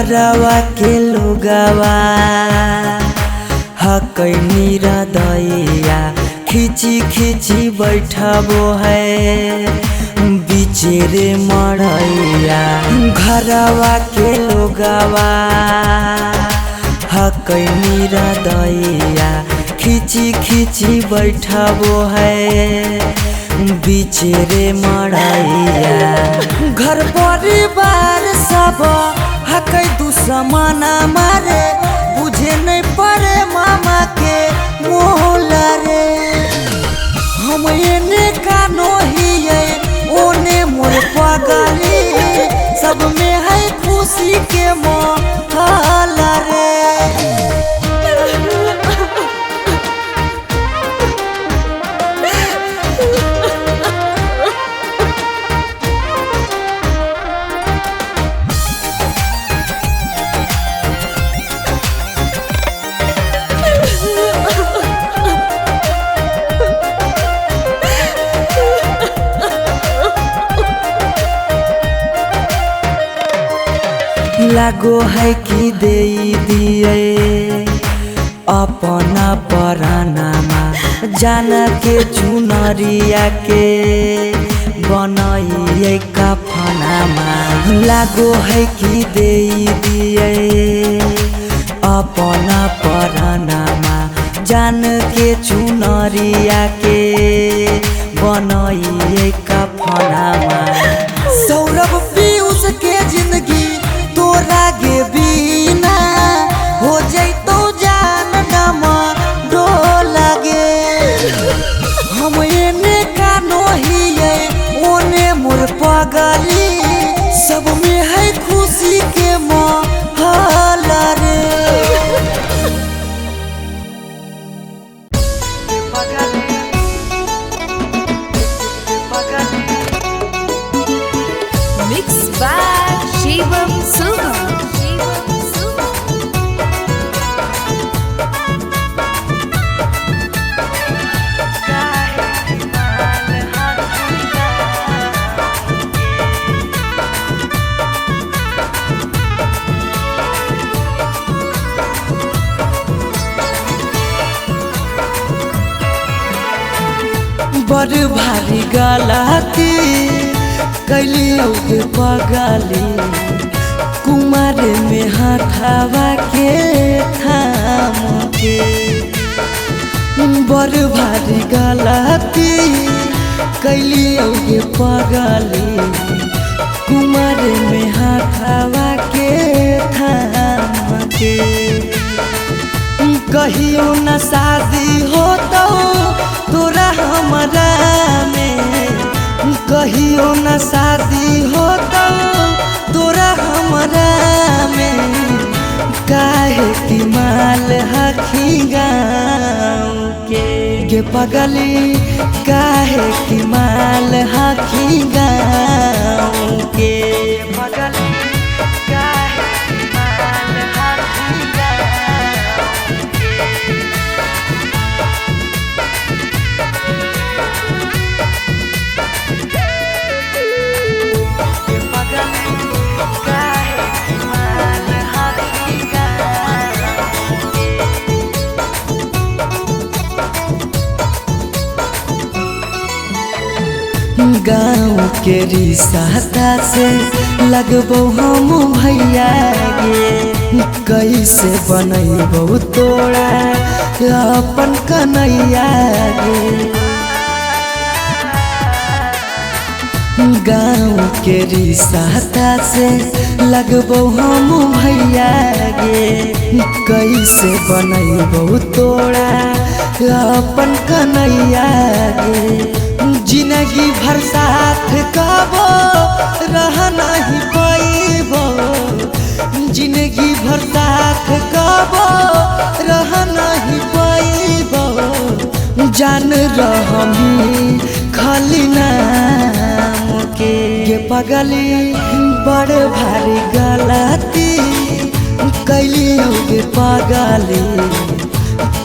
घरवा के लोगवा हकैनी हृदया खिची खिची बैठबो है बिचेरे मड़ैया। घरवा के लोगवा हकैनी हृदया खिची खिची बैठबो है बिचेरे मड़ैया। घर परिवार सब हकै दुश्मना मारे बुझे नहीं पड़े मामा के मोहला रे। हम एने कानो हिये ओने मोर पगली सब में है खुशी के मोहला रे। लागो है कि दे दिए अपना परानामा जान के चुनरिया के बनाइए कफनामा। लागो है कि दे दिए अपना परानामा जान के चुनरिया के बनाइए कफनामा। सौरभ पीयूष के जिंदगी तोरा गे बिना हो जैतो जान नम डोला गे। हम एने कानो हिये ओने मोर पगली सब में है खुशी के मोहला रे। Mixed by Shivam Sugam. बड़ भारी गलती कैली पगली कुमार में हथवा के थाम के। बड़ भारी गलती कैली पगली कुमार में हथवा के थाम के। कहियो न शादी हो तो तोरा हमरा में कहियो न शादी हो तो तोरा हमरा में। काहे की माल हखी गाँव के पगली काहे की माल हखी गाँव के पगली काहे की माल हखी गाँव के। गाँव के रिश्ता से लगबो हम भैया गे। कैसे बनैबो तोरा अपन कन्हैया गे। गाँव के रिश्ता से लगबो हम भैया गे। कैसे बनैबो तोरा अपन कन्हैया गे। जिंदगी भर साथ कबो रह नहीं पैबो जिंदगी भर साथ कबो रह नहीं पैबो। जान रहमी खाली नाम के पगली बड़ भारी गलती कैली पगली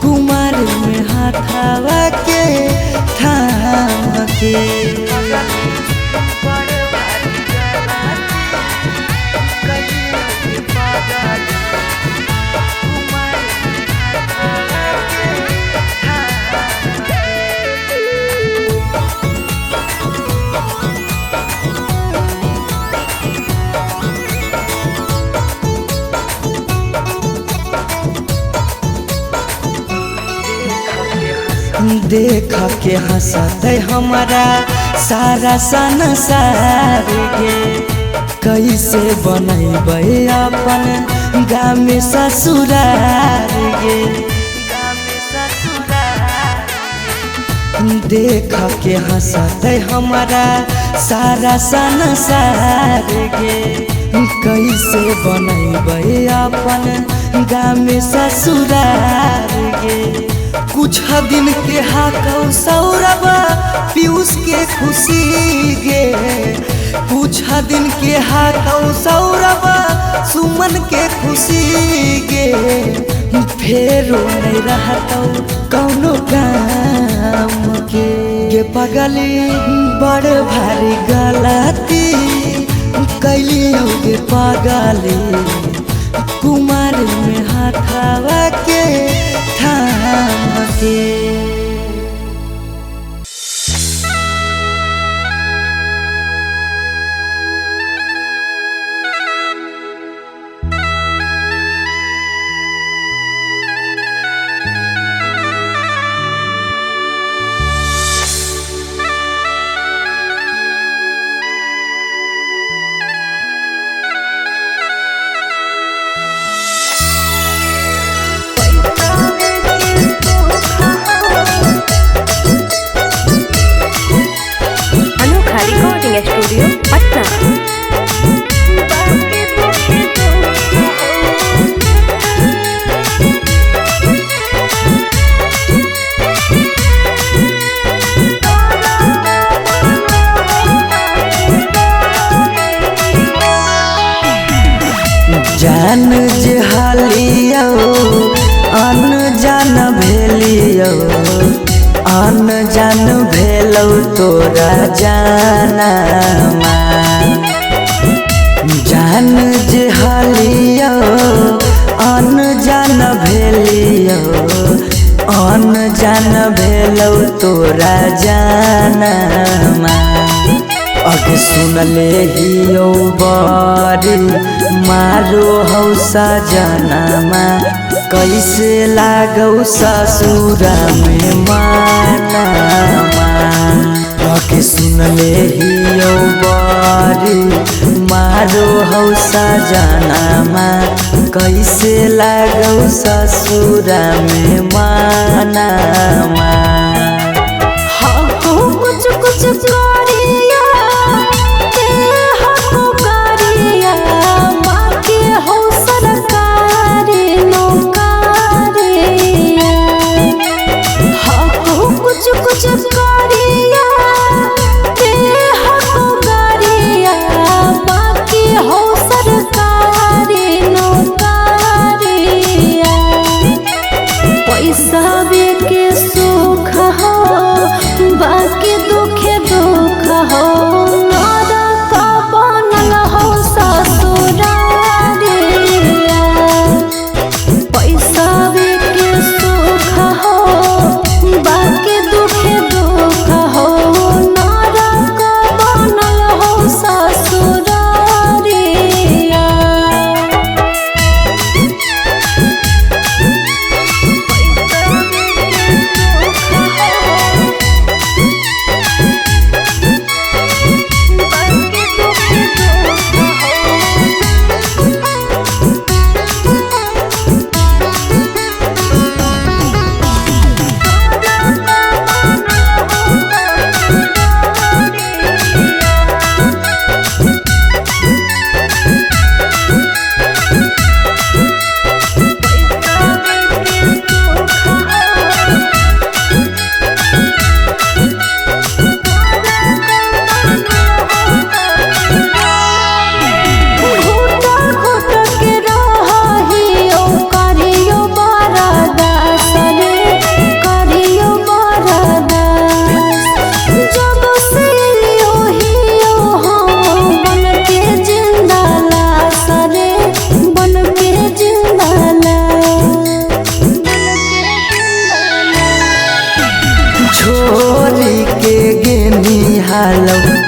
कुमार में हथवा के थाम के। बड़ भारी गलती कैली पगली देख के हंसते हमारा सारा संसार गे। कैसे बनैबे अपन गाँव में ससुरार गे। देख के हंसते हमारा सारा संसार गे। कैसे बनैबे अपन गाँव में ससुरार गे। कुछ दिन के हाकौ सौरभ पीयूष के खुशी गे। कुछ दिन के हाकौ सौरभ सुमन के खुशी गे। फेरो नहीं रहतौ कौनो काम के गे पगली बड़ भारी गलती कैलियो गे पगली। कुमार में हाथवा के थाम के। स्टूडियो पटना। जान जे हालियो अनजान भेलियो। अनजान भेलौ तोरा जानमा। जान जे हालियो अनजान भेलियो। अनजान भेलौ तोरा जानमा। अगे सुनले हियो बड़ी मारो हौ सजनमा। कैसे लागौ ससुरा में मानमा। अगे सुनले हियो बड़ी मारो हौ सजनमा। कैसे लागौ ससुरा में मानमा। कुछ कुछ करिया ते हमको करिया। बाकी हो सरकारी नौकरिया। कुछ कुछ करिया ते हमको करिया। बाकी हो सरकारी नौकरिया। पैसा के सुख हो बाकी दुखे दुख हो। नरक बनल हो ससुरारिया। पैसा के सुख हो बाकी दुखे दुख हो। नरक बनल हो ससुरारिया।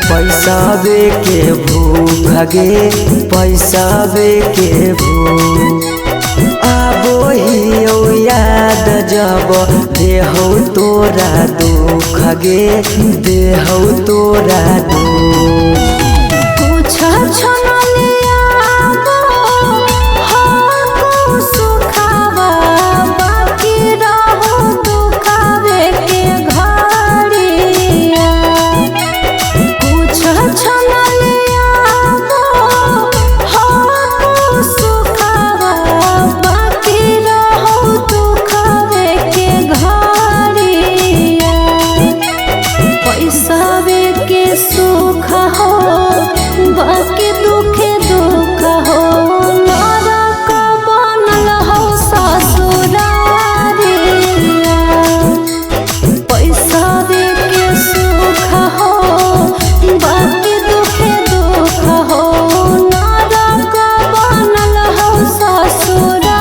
पैसावे के भूख गे। पैसावे के भूख आबो हियो याद जब देहौ तोरा दुख गे देहौ तोरा दुख कुछ छनलिया हो सुखावा बाकी रहो दुखावे के घड़िया कुछ छनलिया हो सुखावा बाकी रहो दुखावे के घड़िया पैसावे के सुख हो बाकी दुखे दुख हो नरक बनल हो ससुरारिया पैसावे के सुख हो बाकी दुखे दुख हो नरक बनल हो ससुरारिया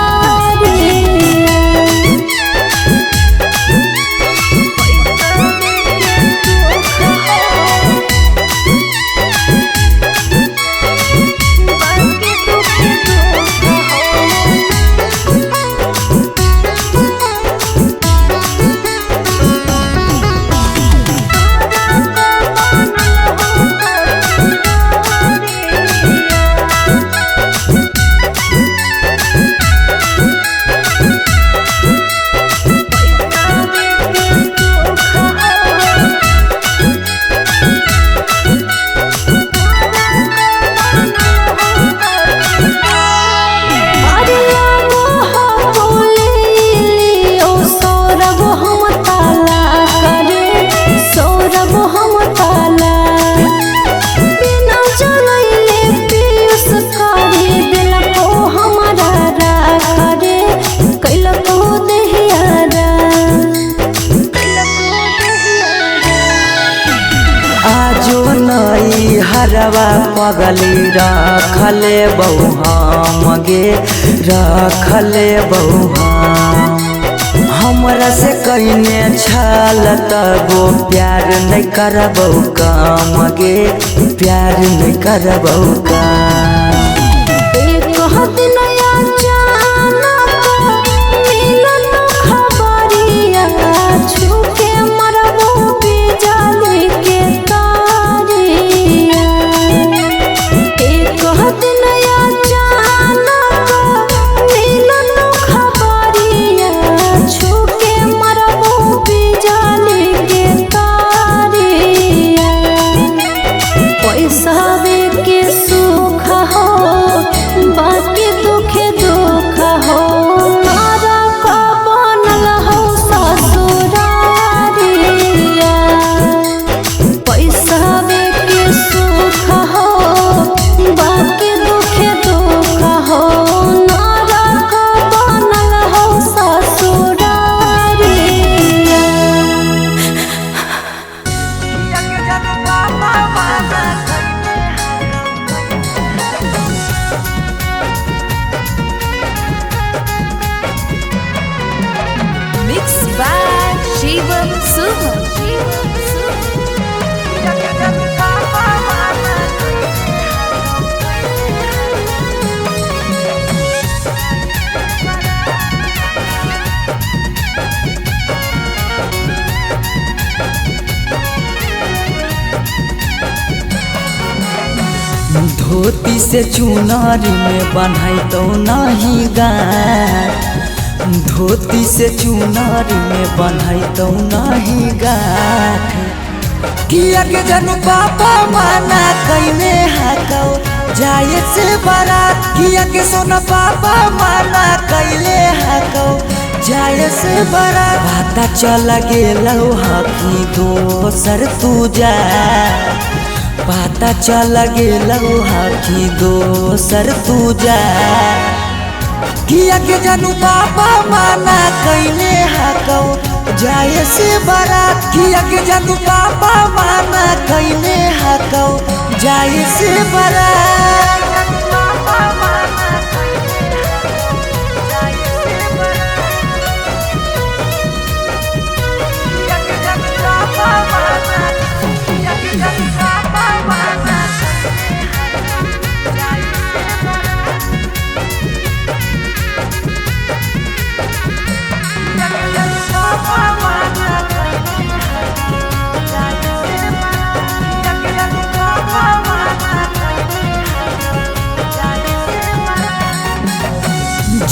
हरवा पगली रखले बहु हम गे रखले बहु हमरा से कइने छल तबो प्यार नहीं करबौ काम गे प्यार नहीं करबौ काम एक दिन अचानक मिलल खबरिया छूके मरबो बिजली के तारिया एक दिन अचानक मिलल खबरिया छूके मरबो बिजली के तारिया पैसावे के सुख हो बाकी दुखे दुख हो नरक बनल हो ससुरारिया पैसावे के सुख हो बाकी दुखे दुख हो नरक बनल हो ससुरारिया Mixed by Shivam Suham. धोती से चुनरी में बन्हाई तो नहीं गाठ धोती से चुनरी में बन्हाई तो नहीं गाठ किया के जनू पापा माना कइने हाकौ जाए से बारात किया के सोना पापा माना कइले हाकौ जाए से बारात पता चल गेलौ हकी दोसर तू जा पता चल गेलौ हकी दोसर तू जा किया के जानू पापा माना कइने हाकौ जाए से बारात किया के जानू पापा माना कइने हाकौ जाए से बारात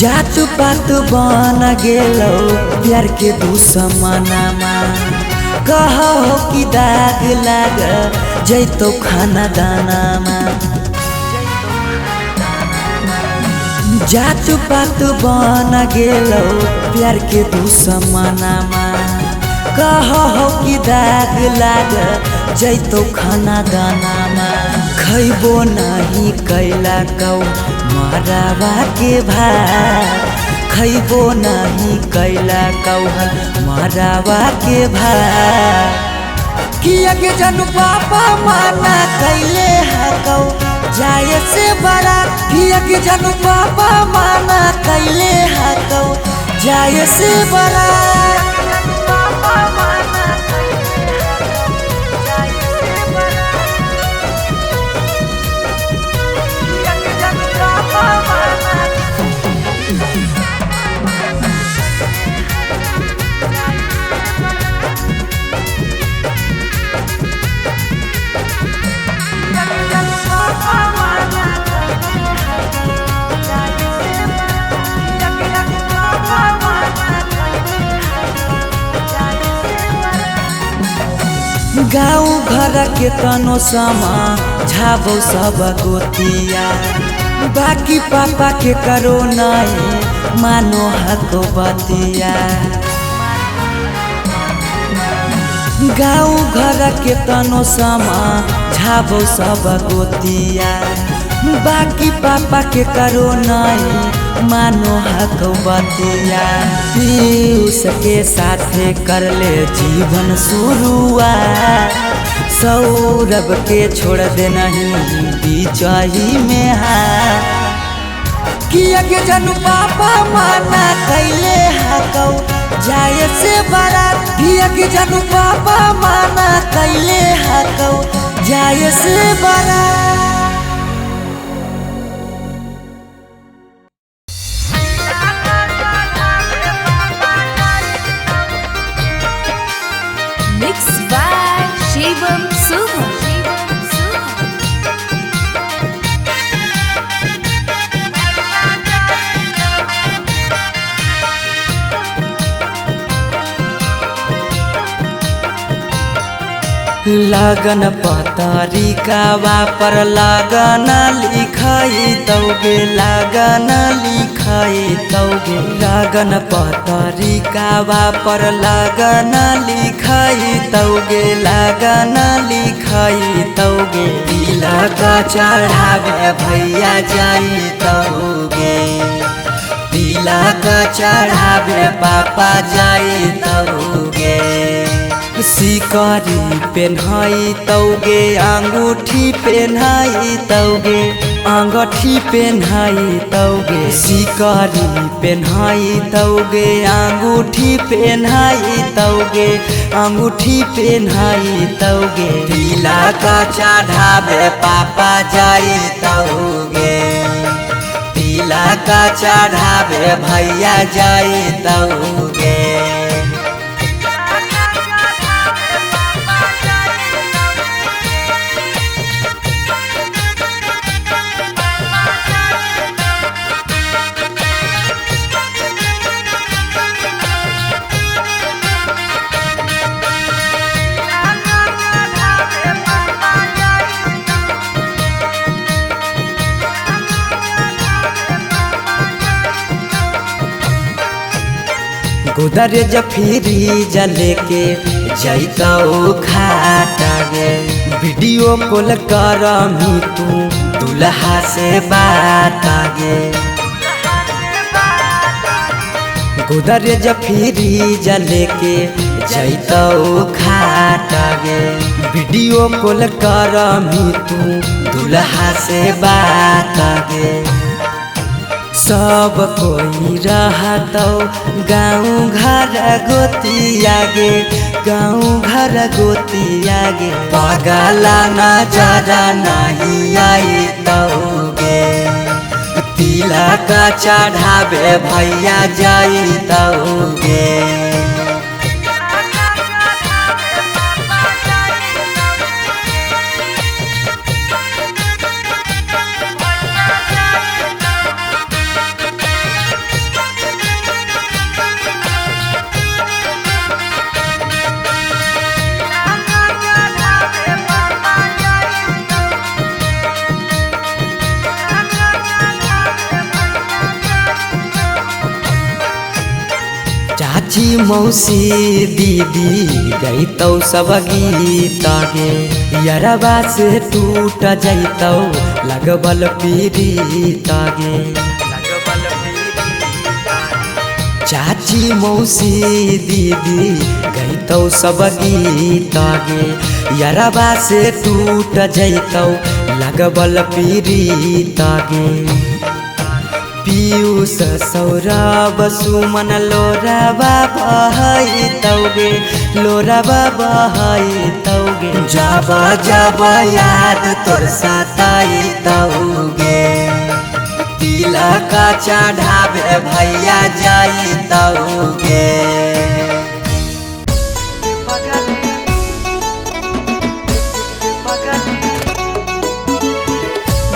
जात पात बन गेलो प्यार के दुश्मनमा कहो कि दाग लाग जैतो खाना दानामा जात पात बन गेलो प्यार के दुश्मनमा कहो कि दाग लाग जैतो खाना दानामा खैबो नहीं कैला कौ मरावा के भात खैबो नहीं कैला कौ मरावा के भात किया के जनू पापा माना कैले हकौ जाए से बड़ा किया के जनू पापा माना कैले हकौ जाए से बड़ा गाँव घर के तनो समा झाबो सब गोतिया बाकी पापा के करो नहीं मानो हको बतिया गाँव घर के तनो समा झाबो सब गोतिया बाकी पापा के करो नहीं मानो हको बतिया पीयूष के साथे कर ले जीवन शुरुआत सौरभ के छोड़ दे नहीं बीचही में हाथ किया के जनू पापा माना कैले हकौ जाए से बड़ा किया के जनू पापा माना कैले हकौ जाए से बड़ा Mixed by Shivam Suman. लगन पतरिकावा पर लगन लिखाई तौगे लगन लिखाई तौगे लगन पतरिकावा पर लगन लिखाई तौगे लगन लिखाई तौगे तिलक चढ़ावे भैया जाई तौगे तिलक चढ़ावे पापा जाई तौगे सिकरी पेन्हाई तौगे अंगूठी पेन्हाई तौगे अंगूठी पेन्हाई तौगे सिकरी पेन्हाई तौगे अंगूठी पेन्हाई तौगे अंगूठी पेन्हाई तौगे तिलक चढ़ावे पापा जाई तौगे तिलक चढ़ावे भैया जाई तौगे गोदरेज फ्रिज लेके जैतौ खाटा गे वीडियो कॉल करमी तू दुल्हा से बात गे गोदरेज फ्रिज लेके जैतौ खाटा गे वीडियो कॉल करमी तू दुल्हा से बात गे सब कोई रहतौ गाँव घर गोतिया गे गाँव घर गोतिया गे पगला नजर नहीं आई तौगे तिलक चढ़ावे भैया जाई तौगे चाची मौसी दीदी गईतौ सब गीत गे यरबा से टूट जैतौ लगबल पीड़ित गे चाची मौसी दीदी गईतौ सब गीत गे यरबा से टूट जैतौ लगबल पीड़ित गे पीयूष सौरभ सुमन लोरबा बहैतौगे लोरबा बहैतौगे जब जब याद तोर सताइतौगे तिलक चढ़ावे भैया जाइतौगे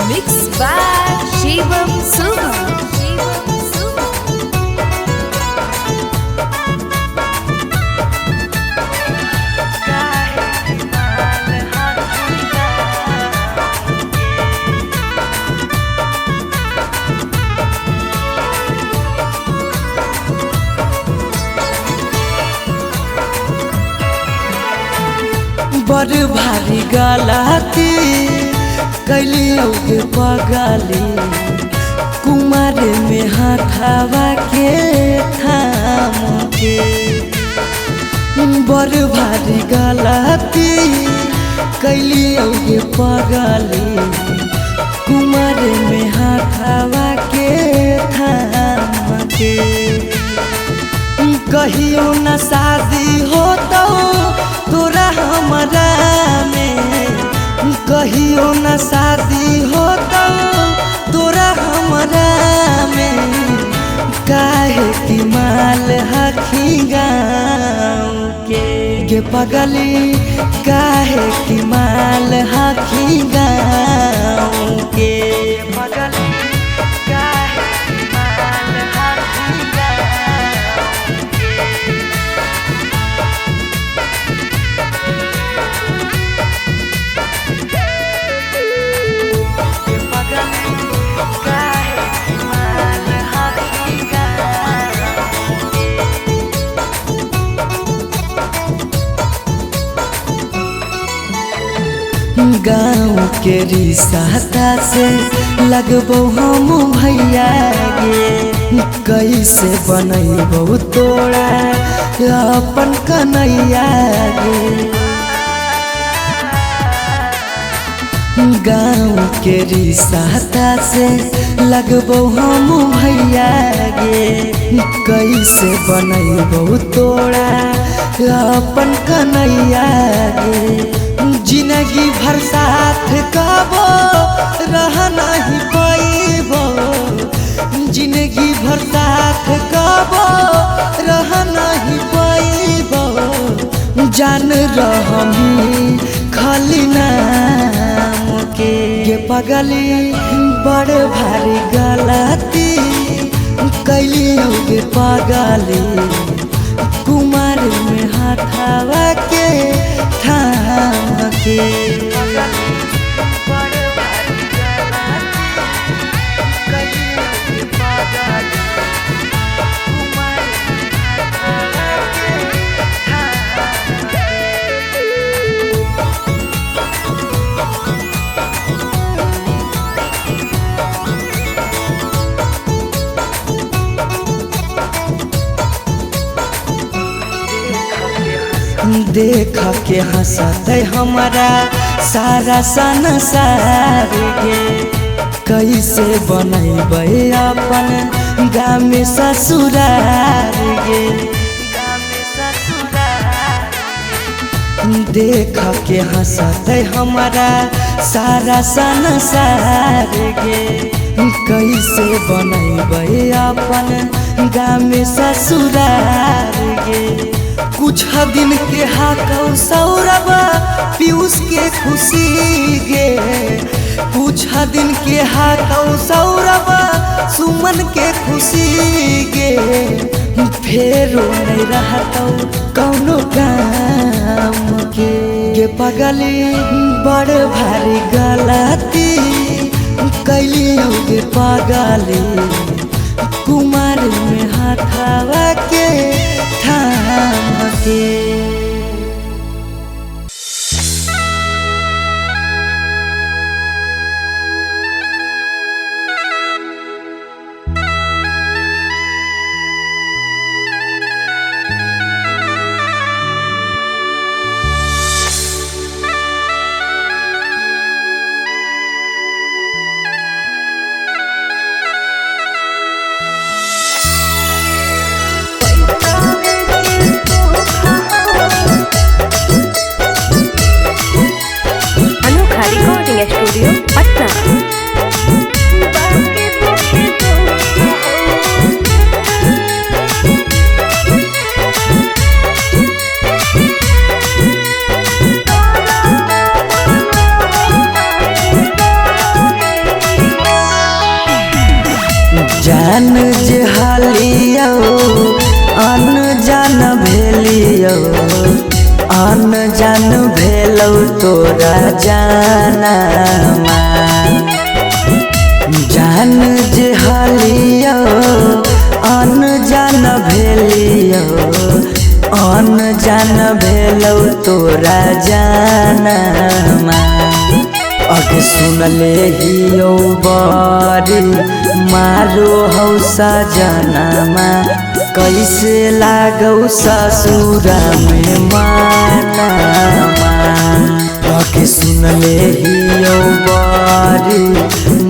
Mixed by Shivam Suman. बड़ भारी गलती कैलियौगे पगली कुमार में हाथावा के थाम के बड़ भारी गलती कैलियौगे पगली कुमार में हाथावा के थाम के कहियो न शादी होतौ तोरा हमरा में कहियो न शादी होतौ तोरा हमरा में काहे की माल हखी गाँव के पगली काहे की माल हखी गाँव के पगली काहे की माल हखी गाँव गाँव के रिश्ता से लगबो हम भैया गे कैसे बनैबो तोरा अपन कन्हैया गे गाँव के रिश्ता से लगबो हम भैया गे कैसे बनैबो तोरा अपन कन्हैया गे जिंदगी भर साथ कबो रह नहीं पैबो जिंदगी भर साथ कबो रह नहीं पैबो जान रहमी खाली नाम के पगली बड़ भारी गलती कैलियौगे पगली कुमार में हाथावा के थाम के देख के हंसते हमारा सारा संसार गे कैसे बनैबै अपन गाँव में ससुरार गे देख के हंसते हमारा सारा संसार गे कैसे बनैबै अपन गाँव में ससुरार गे कुछ दिन के हाकौ सौरभ पीयूष के खुशी गे कुछ दिन के हाकौ सौरभ सुमन के खुशी गे फेरो नहीं रहतौ कौनो काम के पगली बड़ भारी गलती कैलियौगे पगली कुमार में हाथावा के था अन जान भेलौ तोरा जानमा जान जे हलियो अन जान भेलियो अन जान भेलौ तोरा जानमा अगे सुनले हियो बरी मारो हौ सजनमा कैसे लागौ ससुरा में मानमा अगे सुनले हियो बरी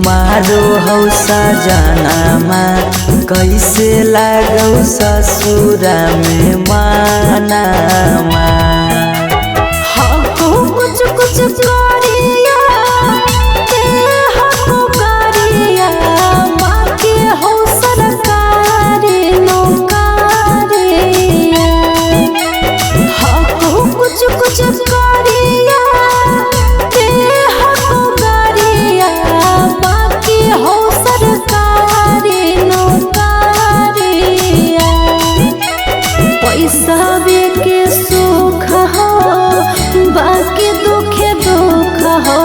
मारो हौ सजनमा कैसे लागौ ससुरा में मानमा कुछ कुछ करिया ते हको करिया बाकी हो सरकारी नौकरिया हको कुछ कुछ करिया ते हको करिया बाकी हो सरकारी नौकरिया पैसा के सुख हो बाकी दुखे दुख हो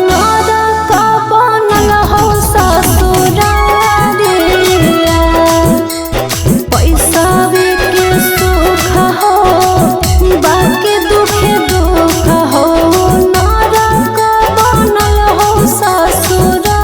नरक बनल हो ससुरारिया पैसा के सुख हो बाकी दुखे दुख हो नरक बनल हो ससुरारिया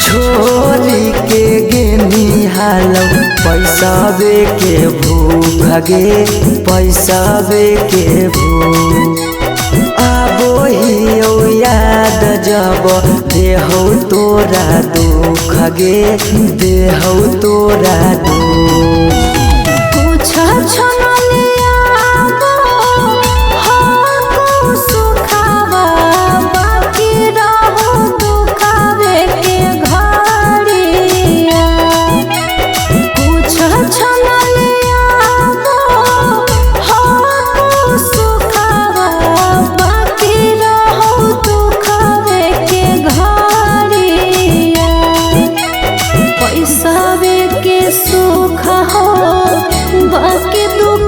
छोरी के गेनी हालौ पैसाबे के भूख गे पैसाबे के भूख आबो हियो याद जब देहौ तोरा दुख गे देहौ तोरा दुख कुछ छनलिया हको सुखावा बाकी रहो दुखावे के घड़िया कुछ छनलिया हको सुखावा बाकी रहो दुखावे के घड़िया पैसा के सुख हो बाकी दुख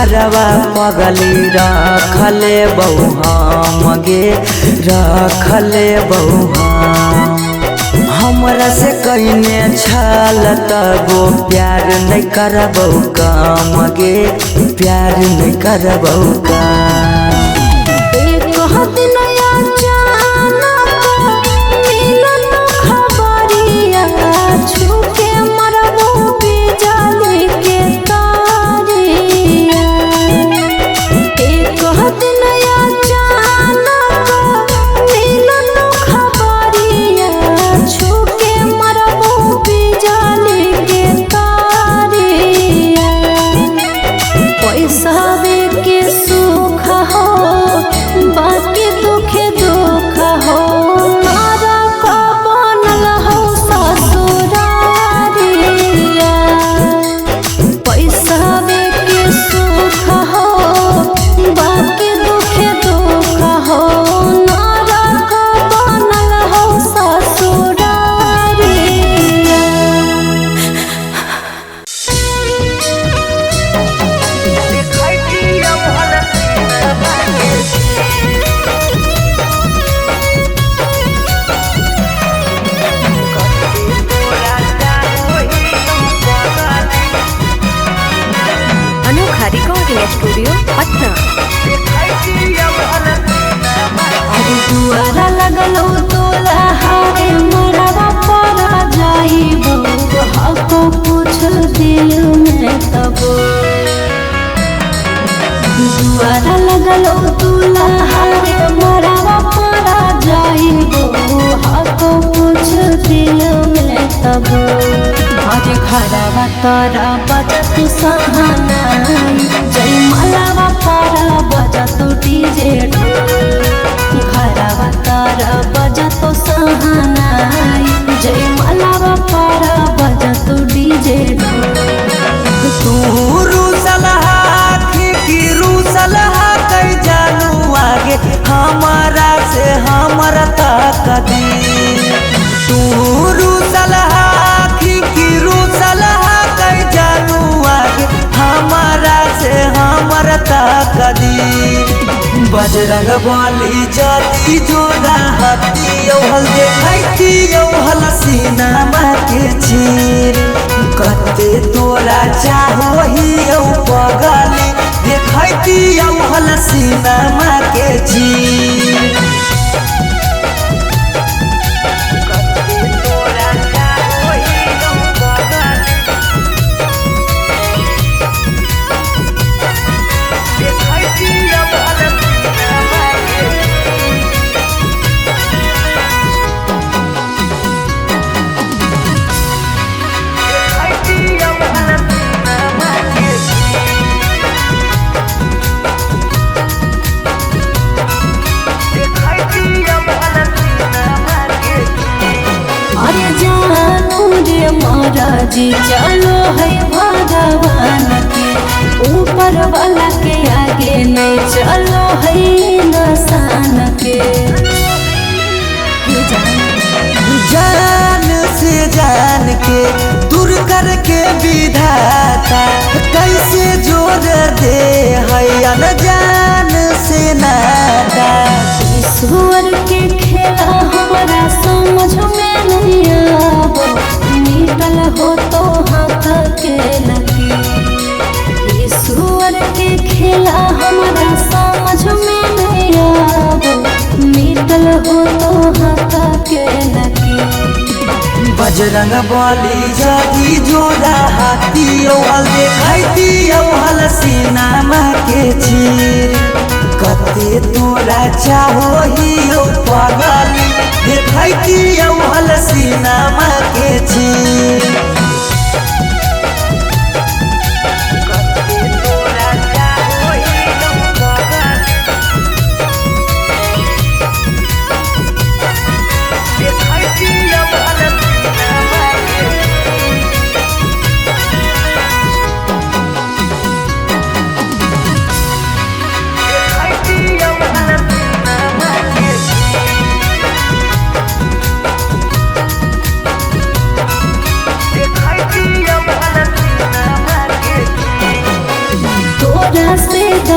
घरवा पगली रखले बहु हम गे रखले बहु हमरा से कईने छल तबो प्यार नहीं करबौ काम गे प्यार नहीं करबौ काम स्टूडियो पटना। अरे दुआरा लगलो तोला हारे मरवा परा जाइबो हको पूछ दिल में तबो दुआरा लगलो तोला हारे मरवा परा जाइबो हको पूछ दिल में तबो आज घरवा तोरा बजत सहानाई जय मलावा तारा बजत डीजे घरवा तारा बजत सहानाई जय मलावा तारा बजत डीजे तू रूसलहा की रूसलहा कई जानू आगे हमारा से हमरा तक दी तू रूसलहा की रूसलहा कई जानू आगे हमारा से हमरा तक दी बजरंग बली जदी जोड़ा हती हल देखती हल सीनामा के चीर कते तोरा चाहो ही पगली देखती हल सीनामा के चीर जी चलो है भगवान के ऊपर वाला के आगे नहीं चलो है इंसान के जान से जान के दूर करके विधाता कैसे जोड़ दे है अनजान से नाता ईश्वर के खेला हमारा समझ में नहीं आवो निकल हो तो हाथ के लगी ईश्वर के खेला हमारा समझ में नहीं आवो निकल हो तो हाथ के लगी बजरंग बली जदी जोड़ा हाथी हल देखती हल सीनामा के चीर कते तोरा चाहो ही पगली देखती हल सीनामा के चीर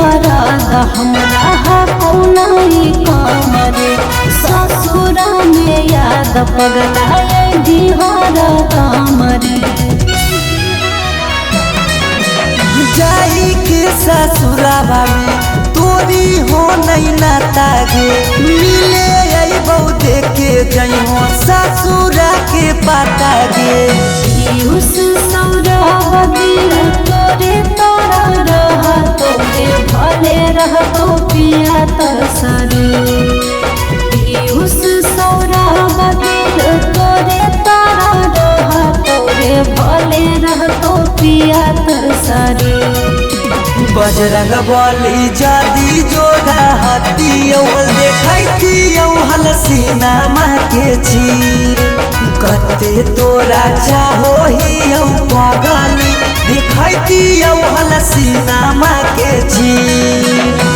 दर्द हमरा कौनाई कमरे ससुरा में याद पगलाए दिहर कमरे जाई के ससुराबा में तोरी हो नहीं नाता गे मिले आई बहु देखे जई हो ससुरा के पाता गे उस सौरा दिल तोरे तोरा रह तोरे भले रह तो पिया तरसरे उस सौरा दिल तोरे तोरा रह तोरे भले रह तो पिया तरसरे बजरंग बली जादी जोड़ा हाथी देखती हलसीना माँ के चीर कते तोरा चाहो ही पगली देखती हलसीना माँ के चीर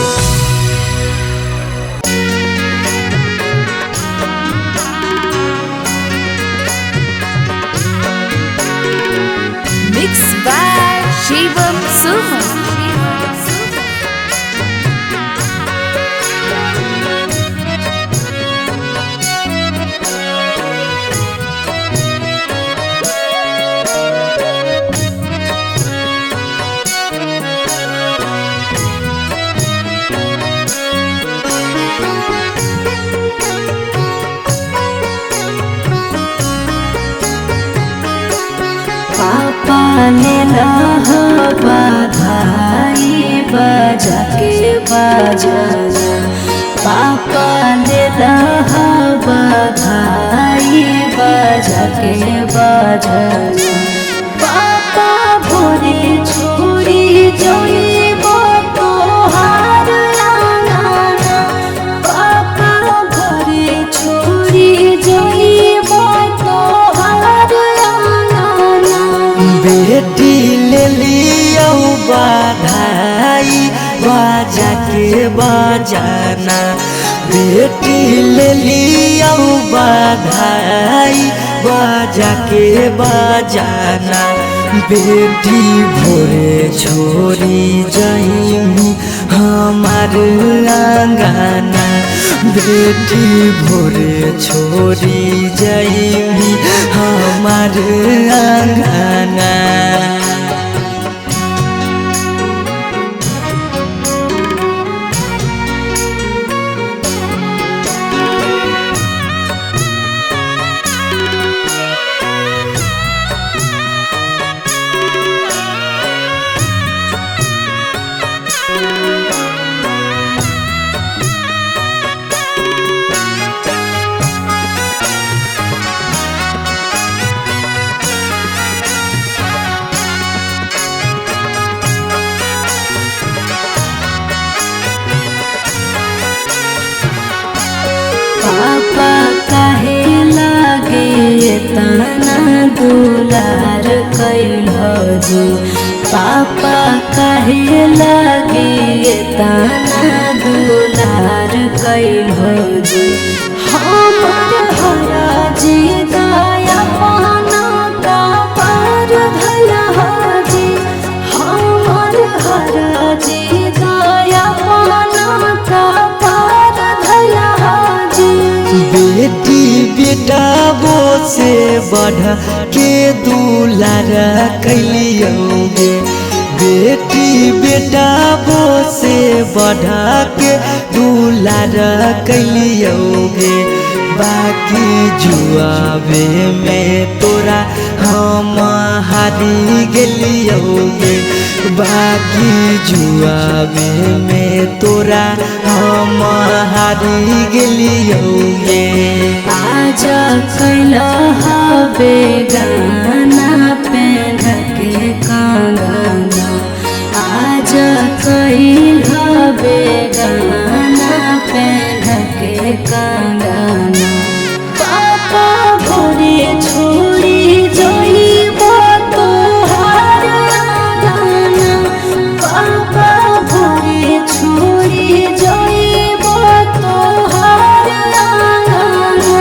Mixed by Shivam Suman. पापा ने बधाई बजा के बजाना पापा ने बधाई बजा के बजाना पापा भोरे छोड़ी जोइबो तोहार आंगना पापा भोरे छोड़ी जोइबो तोहार आंगना बेटी ले लियो बधाई बाजा के बजाना बेटी ले लियो बधाई बाजा के बजाना बेटी भोरे छोड़ी जाइमी हमार आंगना बेटी भोरे छोड़ी जाइमी हमार आंगना पापा कहे लागे तना दुलार कैल जी पापा कहे लागे तना दुलार कैल जी हमर हरा जी दया पाना का पार धया जी हमर हरा जी दया पाना का पार धया बेटी बेटा वो से बढ़ के दुलार कैलियोगे बेटी बेटा वो से बढ़ के दुलार कैलियोगे बाकी जुआवे में तोरा हम हारी गेलियोगे बाकी जुआवे में तोरा हम हारी गेलियोगे आज कैल हवे गाना पेन के कंगना आज कैल हवे गाना पेन के कंगना पापा भोरे छोड़ी जोइबो तोहार आंगना पापा भोरे छोड़ी जोइबो तोहार आंगना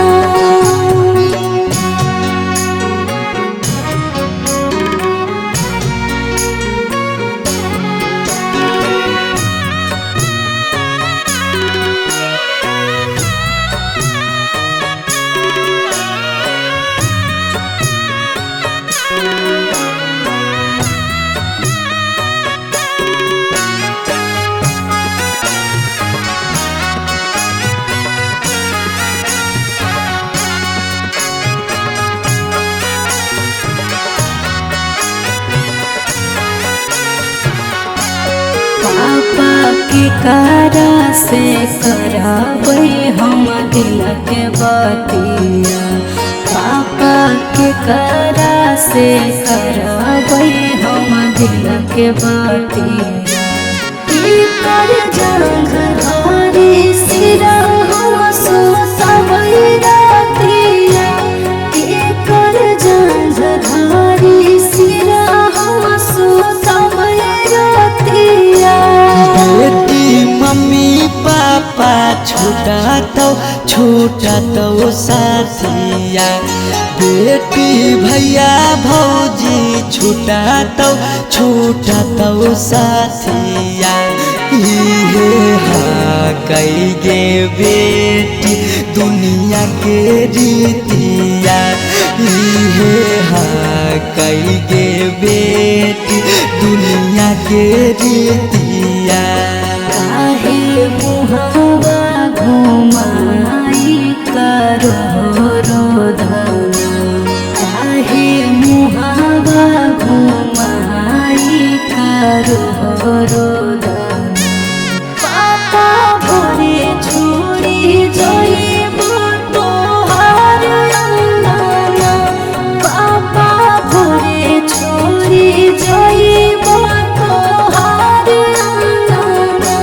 केकरा से कराबै हम दिल के बतिया पापा केकरा से कराबै हम दिल के बतिया कर जंग धारी सिरा हम सोसबै रातिया कर जंग धारी सिरा हम सोसबै रातिया बेटी मम्मी पापा छूटा तो साथिया बेटी भैया भौजी छूटा तो साथिया इहे कई गे बेटी दुनिया के रीतिया इहे कई गे बेटी दुनिया के रीतिया काहे मुहावा घुमाई करो रोदना काहे मुहावा घुमाई करो रोदना पापा भोरे छोड़ी जाइब तोहार अंगना पापा भोरे छोड़ी जाइब तोहार अंगना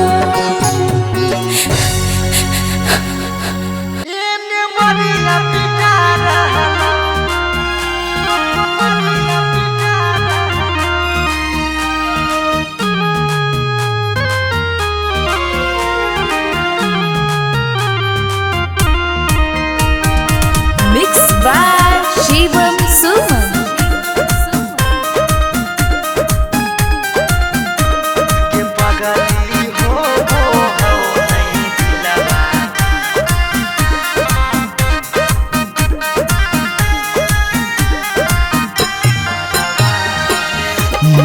Mixed by Shivam Suman.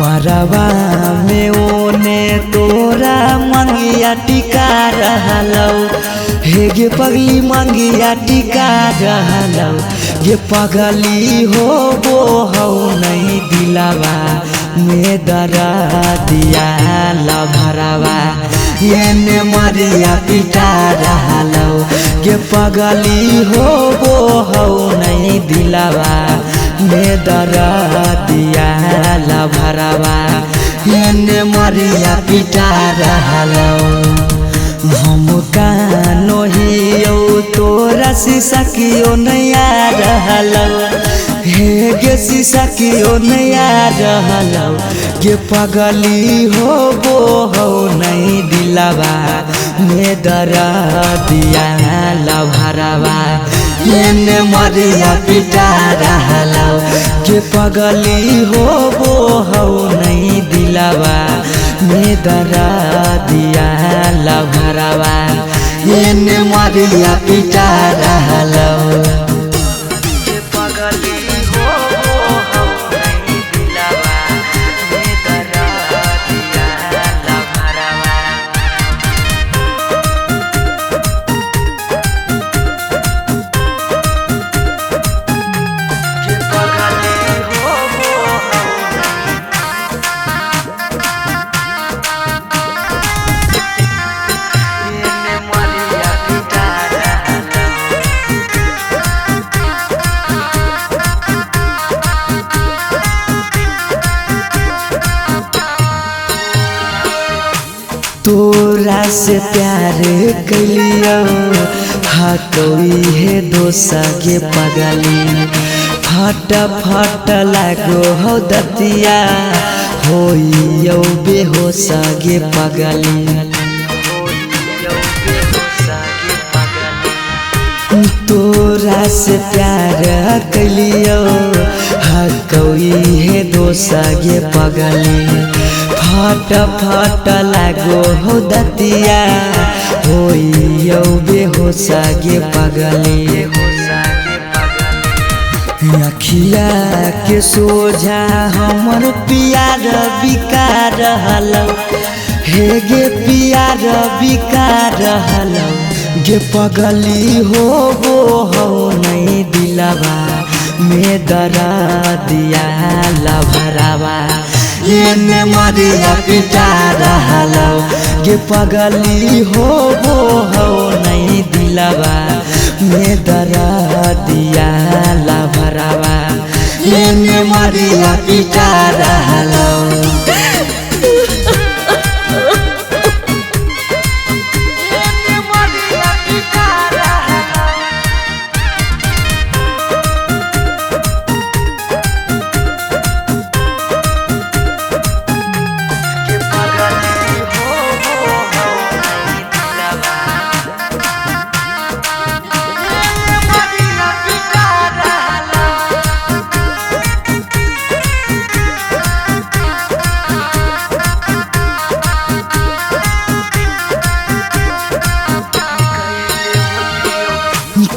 मरवा में ओने तोरा मंगिया टिका रहलौ हे गे पगली मंगिया टिका रहलौ गे पगली हो नहीं दिलावा में दरा दिया लभरवा एने मरिया पिटा रहलौ गे पगली हो नहीं दिलावा में दरा दिया लभरवा एने मरिया पिटा रहलौ हम कानो हियो तोरा शीशा कियो नया रहलौ हे गे शीशा कियो नया रहलौ गे पगली हो नहीं दिलावा में दरा दिया लभरवा एने मरिया पिटा रहलौ गे पगली हो नहीं दिलावा में दरा दिया लभरवा एने मरिया पिटा रहलौ गे पगली हो नहीं दिलावा में दरा दिया लभरवा तोरा से प्यार कलियो कोई है दोसा के पगली फट लागो हो दतिया होइयो बेहोश गे पगली तोरा से प्यार कलियो कोई है दोसा गे पगली फट लागो हो दतिया होइयो बेहोश गे पगली अखिया के सोझा हमर प्यार बिका रहलौ हे गे प्यार बिका रहलौ गे पगली हो नहीं दिलवा में दरा दिया लभरावा एने मरिया पिटा रहलो गे पगली हो नहीं दिलवा में दरा दिया ला भरावा एने मरिया पिटा रहलो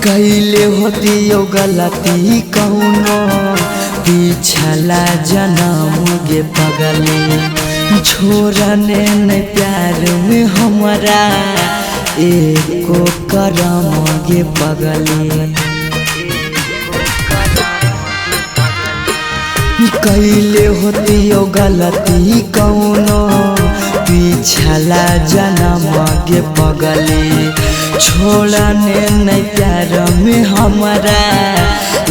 कैले होती यो गलती कौनो पिछला जन्म गे पगली छोड़ने न प्यार में हमारा एको करम गे पगली कैले होती यो गलती कौनो पिछला जन्म गे पगली छोड़ने नहीं प्यार में हमारा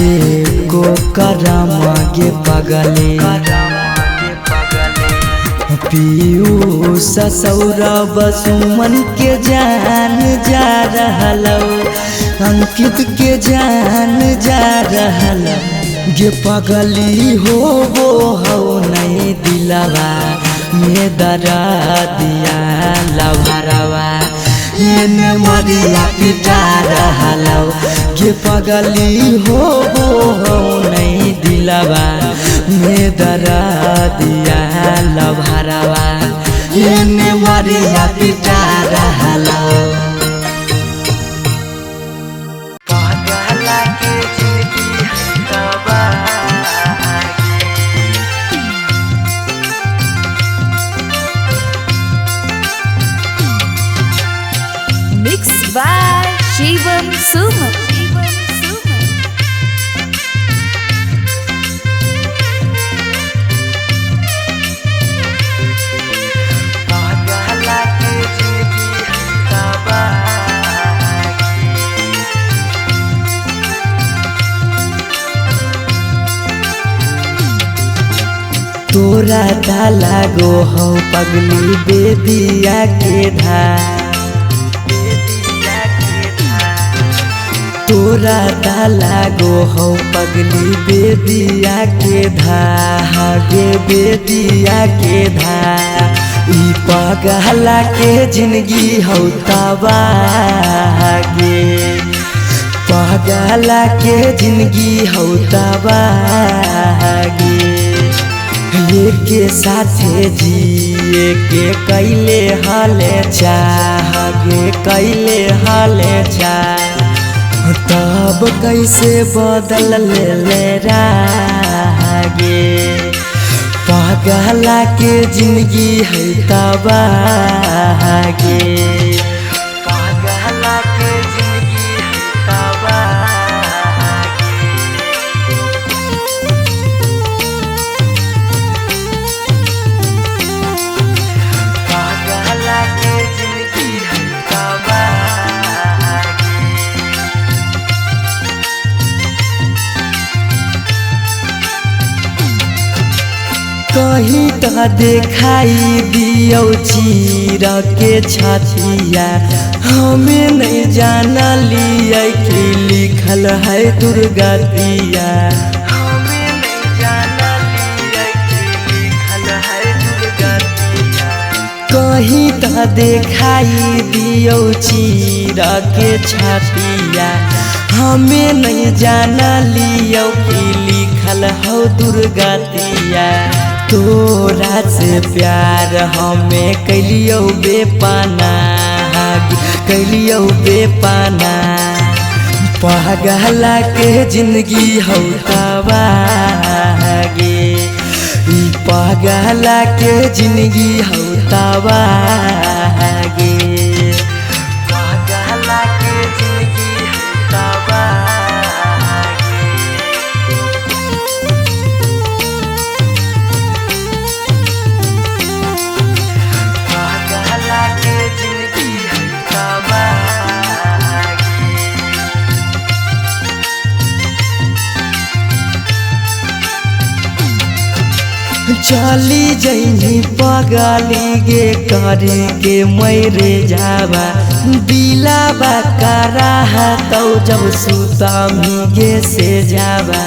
एको करम गे पगले पीयूष सौरभ सुमन के जान जा रहलो अंकित के जान जा रहलो गे पगली हो नहीं दिलवा में दरा दिया लभरवा एने मरिया पिटा रहलो गे पगली हो नहीं दिलवा में दरा दिया लभरवा एने मरिया पिटा रहलो पागला के जिंदगी हंसवा Mixed by Shivam Suman. पागला के जिंदगी हंसवा तोरा दा लागो हो पगली बेदिया के धार तोरा दा लागो हो पगली बेदिया के धागे बेदिया के धा ई पगला के जिंदगी हो तबागे पगला के जिंदगी हो तबागे के साथे जिए के कैले हाले चाहगे कैले हाले चाह तब कैसे बदल ले रागे पागला के जिंदगी है तबागे पागला के जिंदगी है तबागे पागला के जिंदगी है तबागे कहीं तो दिखाई दियो चीर के छतिया हमें नहीं जाना लिया कि लिखल है दुर्गतिया हमें नहीं जाना लिया कि लिखल है दुर्गतिया कहीं तो दिखाई दियो चीर के छतिया हमें नहीं जाना लियो कि लिखल हो दुर्गतिया तोरा से प्यार हमें कैलियो बेपाना कैलियो बेपाना पागला के जिंदगी हो तबागे ई पागला के जिंदगी हो तबागे पागला के जिंदगी हो तबागे चली जैनी पगली गे करे के मैरे जावा दिलाबा करा तो जब सुतमी गे से जावा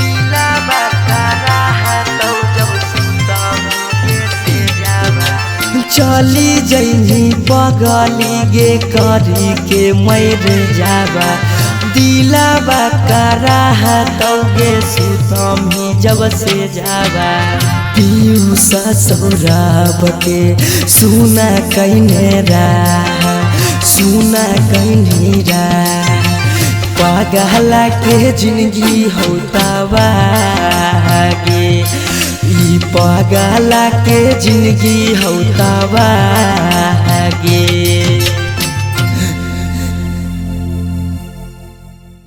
दिलाबा करा तो जब सुतमी गे से जावा चली जैनी पगली गे करे के मैरे जावा दिलाबा करा तो गे सुतमी जब से जावा पीऊ ससुराब के सुना कहने रा सुना कहनी रा पागला के जिंदगी होता गे ई पागला के जिंदगी होता